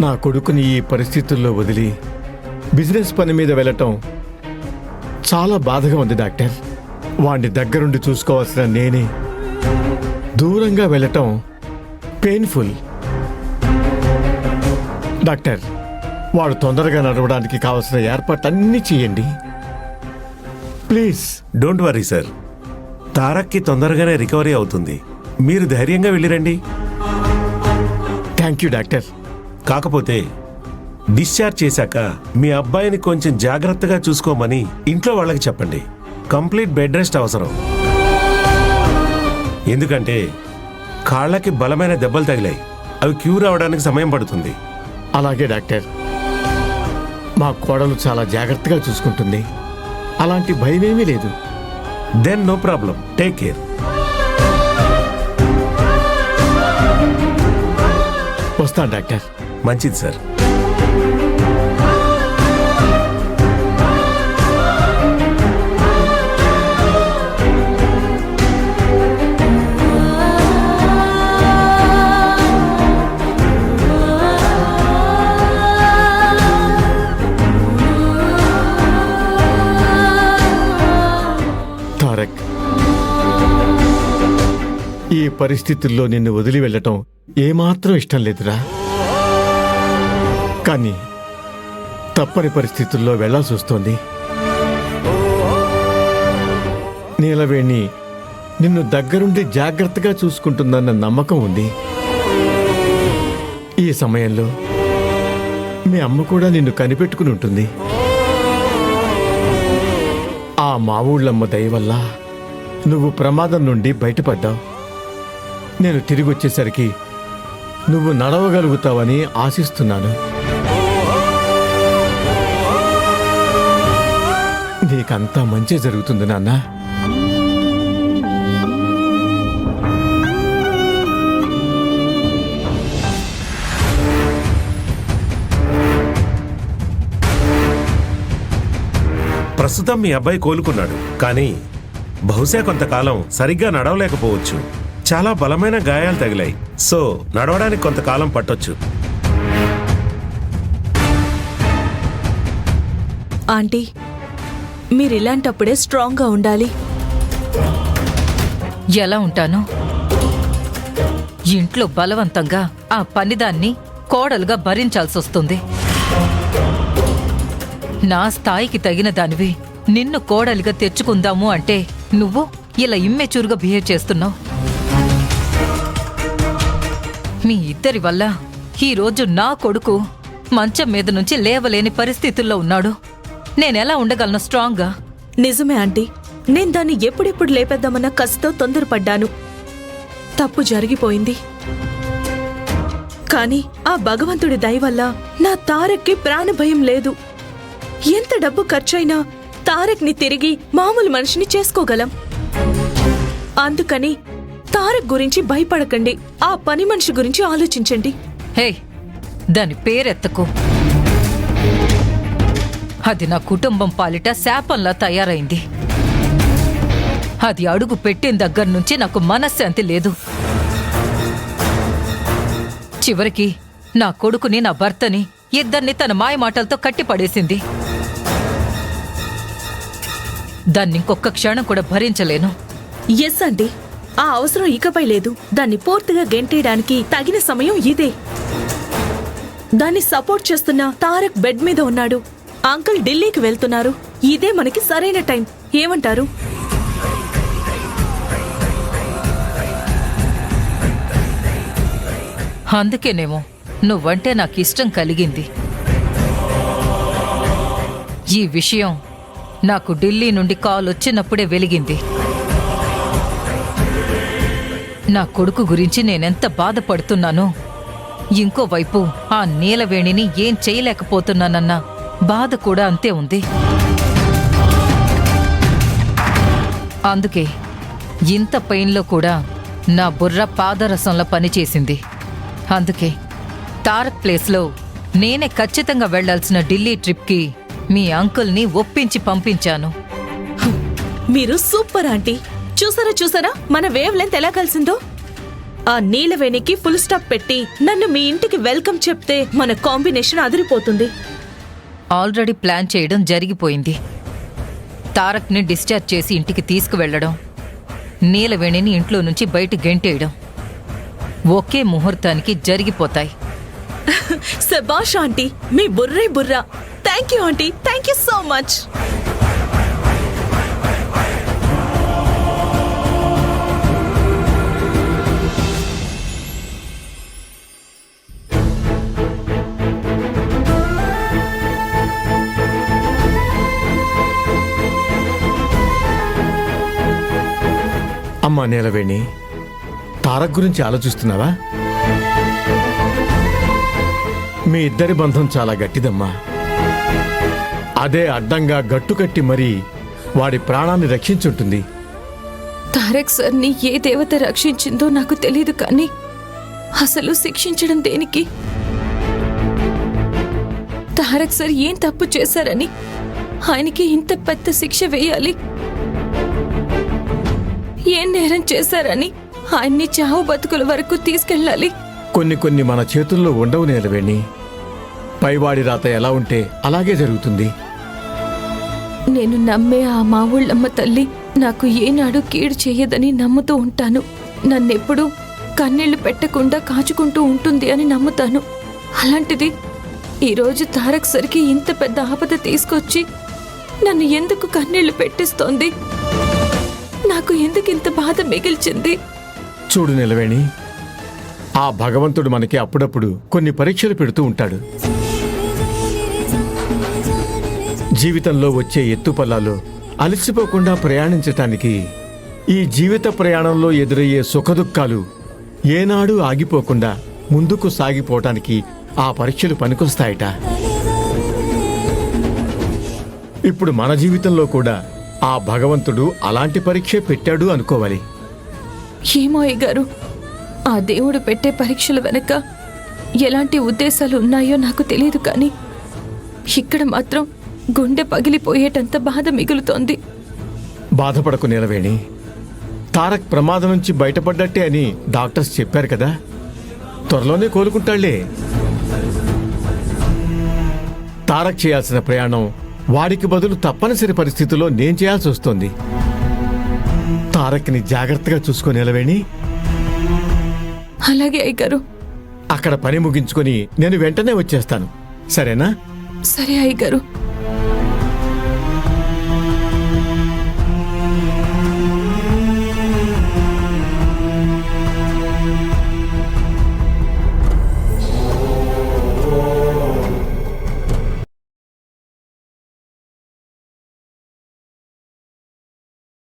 నా కొడుకుని ఈ పరిస్థితుల్లో వదిలి బిజినెస్ పని మీద వెళ్ళటం చాలా బాధగా ఉంది డాక్టర్. వాణ్ణి దగ్గరుండి చూసుకోవాల్సిన నేనే దూరంగా వెళ్ళటం పెయిన్ఫుల్. డాక్టర్, వాడు తొందరగా నడవడానికి కావాల్సిన ఏర్పాట్లన్నీ చేయండి ప్లీజ్. డోంట్ వరీ సార్, తారక్కి తొందరగానే రికవరీ అవుతుంది. మీరు ధైర్యంగా వెళ్ళిరండి. Thank you doctor. కాకపోతే డిశ్చార్జ్ చేశాక మీ అబ్బాయిని కొంచెం జాగ్రత్తగా చూసుకోమని ఇంట్లో వాళ్ళకి చెప్పండి. కంప్లీట్ బెడ్ రెస్ట్ అవసరం. ఎందుకంటే కాళ్ళకి బలమైన దెబ్బలు తగిలాయి. అవి క్యూర్ అవడానికి సమయం పడుతుంది. అలాగే డాక్టర్. మా కోడలు చాలా జాగ్రత్తగా చూసుకుంటుంది. అలాంటి భయమేమీ లేదు. Then no problem, take care. వస్తాను డాక్టర్. మంచిది సార్. తారక్, ఈ పరిస్థితుల్లో నిన్ను వదిలి వెళ్ళటం ఏమాత్రం ఇష్టం లేదురా. కానీ తప్పని పరిస్థితుల్లో వెళ్లాల్సి వస్తోంది. నీలవేణి నిన్ను దగ్గరుండి జాగ్రత్తగా చూసుకుంటుందన్న నమ్మకం ఉంది. ఈ సమయంలో మీ అమ్మ కూడా నిన్ను కనిపెట్టుకుని ఉంటుంది. ఆ మా ఊళ్ళమ్మ దయ వల్ల నువ్వు ప్రమాదం నుండి బయటపడ్డావు. నేను తిరిగి వచ్చేసరికి నువ్వు నడవగలుగుతావని ఆశిస్తున్నాను. నీకంతా మంచి జరుగుతుంది నాన్న. ప్రస్తుతం మీ అబ్బాయి కోలుకున్నాడు, కానీ బహుశా కొంతకాలం సరిగ్గా నడవలేకపోవచ్చు. చాలా బలమైన గాయాలు తగిలాయి. సో నడవడానికి కొంతకాలం పట్టొచ్చు. ఆంటీ, మీరిలాంటప్పుడే స్ట్రాంగ్గా ఉండాలి. ఎలా ఉంటాను? ఇంట్లో బలవంతంగా ఆ పనిదాన్ని కోడలుగా భరించాల్సొస్తుంది. నా స్థాయికి తగిన దానివి నిన్ను కోడలిగా తెచ్చుకుందాము అంటే నువ్వు ఇలా ఇమ్మెచ్యూర్గా బిహేవ్ చేస్తున్నావు. మీ ఇద్దరి వల్ల ఈరోజు నా కొడుకు మంచం మీద నుంచి లేవలేని పరిస్థితుల్లో ఉన్నాడు. నేనెలా ఉండగలను స్ట్రాంగ్గా? నిజమే ఆంటీ, నేను దాన్ని ఎప్పుడెప్పుడు లేపేద్దామన్న కసితో తొందరపడ్డాను. తప్పు జరిగిపోయింది. కానీ ఆ భగవంతుడి దయ వల్ల నా తారక్కి ప్రాణభయం లేదు. ఎంత డబ్బు ఖర్చైనా తారక్ని తిరిగి మామూలు మనిషిని చేసుకోగలం. అందుకని తారక్ గురించి భయపడకండి. ఆ పని మనిషి గురించి ఆలోచించండి. హే, దాని పేరెత్తకు. అది నా కుటుంబం పాలిట శాపంలా తయారైంది. అది అడుగు పెట్టిన దగ్గర నుంచి నాకు మనశ్శాంతి లేదు. చివరికి నా కొడుకుని, నా భర్తని, ఇద్దరిని తన మాయ మాటలతో కట్టిపడేసింది. దాన్ని ఇంకొక క్షణం కూడా భరించలేను. ఎస్ అండి, ఆ అవసరం ఇకపై లేదు. దాన్ని పూర్తిగా గెంటేయడానికి తగిన సమయం ఇదే. దాన్ని సపోర్ట్ చేస్తున్న తారక్ బెడ్ మీద ఉన్నాడు. అంకుల్ ఢిల్లీకి వెళ్తున్నారు. ఇదే మనకి సరైన టైం. ఏమంటారు? అందుకేనేమో నువ్వంటే నాకు ఇష్టం కలిగింది. ఈ విషయం నాకు ఢిల్లీ నుండి కాల్ వచ్చినప్పుడే వెలిగింది. నా కొడుకు గురించి నేనెంత బాధపడుతున్నానో, ఇంకోవైపు ఆ నీలవేణిని ఏం చేయలేకపోతున్నానన్న బాధ కూడా అంతే ఉంది. అందుకే ఇంత పెయిన్లో కూడా నా బుర్ర పాదరసంలో పనిచేసింది. అందుకే తారక్ ప్లేస్లో నేనే ఖచ్చితంగా వెళ్లాల్సిన ఢిల్లీ ట్రిప్కి మీ అంకుల్ని ఒప్పించి పంపించాను. మీరు సూపర్ ఆంటీ. చూసారా మన వేవ్ లెంత్ ఎలా కలిసిందో? ఆ నీలవేణికి ఫుల్ స్టాప్ పెట్టి నన్ను మీ ఇంటికి వెల్కమ్ చెప్తే మన కాంబినేషన్ అదిరిపోతుంది. ఆల్రెడీ ప్లాన్ చేయడం జరిగిపోయింది. తారక్ని డిశ్చార్జ్ చేసి ఇంటికి తీసుకువెళ్లడం, నీలవేణిని ఇంట్లో నుంచి బయట గెంటేయడం ఒకే ముహూర్తానికి జరిగిపోతాయి. శభాష్ ఆంటీ, మీ బుర్రే బుర్రా. Thank you aunty, thank you so much. అమ్మా నీలవేణి, తారక్ గురించి ఆలోచిస్తున్నావా? మీ ఇద్దరి బంధం చాలా గట్టిదమ్మా. అదే అడ్డంగా గట్టుకట్టి మరీ వాడి ప్రాణాన్ని రక్షించుంటుంది. తారక్ సార్ని ఏ దేవత రక్షించిందో నాకు తెలియదు, కానీ అసలు శిక్షించడం దేనికి? తారక్ సార్ ఏం తప్పు చేశారని ఆయనకి ఇంత పెద్ద శిక్ష వేయాలి? ఏం నేరం చేశారని ఆయన్ని చావు బతుకుల వరకు తీసుకెళ్ళాలి? కొన్ని మన చేతుల్లో ఉండవు నీలవేణి. పైవాడి రాత ఎలా ఉంటే అలాగే జరుగుతుంది. నేను నమ్మే ఆ మా ఊళ్ళమ్మ తల్లి నాకు ఏనాడు కీడు చేయదని నమ్ముతూ ఉంటాను. నన్నెప్పుడూ కన్నీళ్లు పెట్టకుండా కాచుకుంటూ ఉంటుంది అని నమ్ముతాను. అలాంటిది ఈరోజు తారక్ సరికి ఇంత పెద్ద ఆపద తీసుకొచ్చి నన్ను ఎందుకు కన్నీళ్లు పెట్టిస్తోంది? నాకు ఎందుకు ఇంత బాధ మిగిల్చింది? చూడు నీలవేణి, ఆ భగవంతుడు మనకి అప్పుడప్పుడు కొన్ని పరీక్షలు పెడుతూ ఉంటాడు. జీవితంలో వచ్చే ఎత్తుపల్లాలు అలసిపోకుండా ప్రయాణించటానికి ఈ జీవిత ప్రయాణంలో ఎదురయ్యే సుఖదుఖాలు ఏనాడు ఆగిపోకుండా ముందుకు సాగిపోవటానికి ఆ పరీక్షలు పనికొస్తాయట. ఇప్పుడు మన జీవితంలో కూడా ఆ భగవంతుడు అలాంటి పరీక్షే పెట్టాడు అనుకోవాలి. ఏమో అయ్యగారు, ఆ దేవుడు పెట్టే పరీక్షల వెనక ఎలాంటి ఉద్దేశాలు ఉన్నాయో నాకు తెలియదు, కానీ ఇక్కడ మాత్రం గుండె పగిలిపోయేటంత బాధ మిగులుతోంది. బాధపడకు నీలవేణి, తారక్ ప్రమాదం నుంచి బయటపడ్డట్టే అని డాక్టర్స్ చెప్పారు కదా, త్వరలోనే కోలుకుంటాళ్లే. తారక్ చేయాల్సిన ప్రయాణం వాడికి బదులు తప్పనిసరి పరిస్థితుల్లో నేను చేయాల్సి వస్తోంది. తారక్ని జాగ్రత్తగా చూసుకో నీలవేణి. అలాగే అయ్యగారు. అక్కడ పని ముగించుకొని నేను వెంటనే వచ్చేస్తాను, సరేనా? సరే అయ్యగారు.